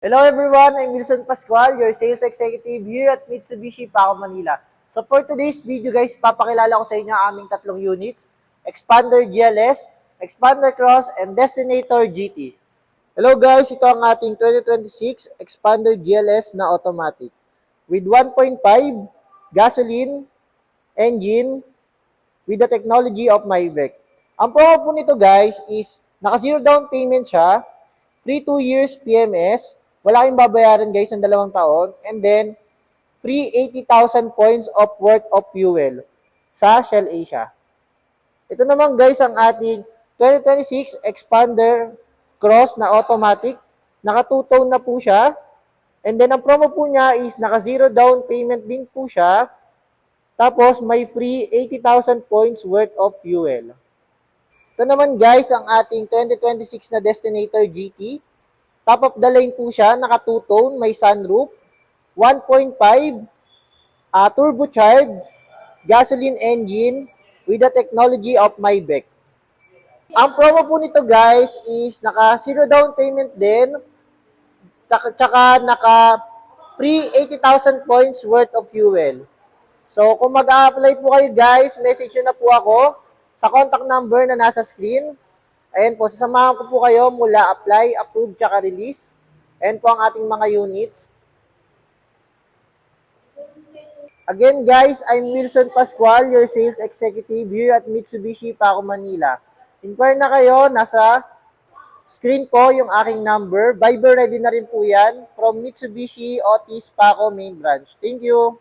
Hello everyone, I'm Wilson Pascual, your sales executive here at Mitsubishi Paco, Manila. So for today's video guys, papakilala ko sa inyo ang aming tatlong units, Expander GLS, Expander Cross, and Destinator GT. Hello guys, ito ang ating 2026 Expander GLS na automatic with 1.5 gasoline engine with the technology of Maybach. Ang promo po nito guys is naka-zero down payment siya, free 2 years PMS, wala kayong babayaran guys ng 2 taon, and then free 80,000 points of worth of fuel sa Shell Asia. Ito naman guys ang ating 2026 Expander Cross na automatic. Naka 2-tone na po siya. And then ang promo po niya is naka zero down payment din po siya. Tapos may free 80,000 points worth of fuel. Ito naman guys ang ating 2026 na Destinator GT. Top of the line po siya, naka 2-tone, may sunroof, 1.5 turbocharged gasoline engine with the technology of Maybach. Ang promo po nito guys is naka zero down payment din, tsaka naka free 80,000 points worth of fuel. So kung mag-a-apply po kayo guys, message nyo na po ako sa contact number na nasa screen. Ayan po, sasamahan ko po kayo mula apply, approve, tsaka release. Ayan po ang ating mga units. Again guys, I'm Wilson Pascual, your sales executive here at Mitsubishi Paco, Manila. Inquire na kayo, nasa screen po yung aking number. Viber ready na rin po yan from Mitsubishi Otis Paco main branch. Thank you!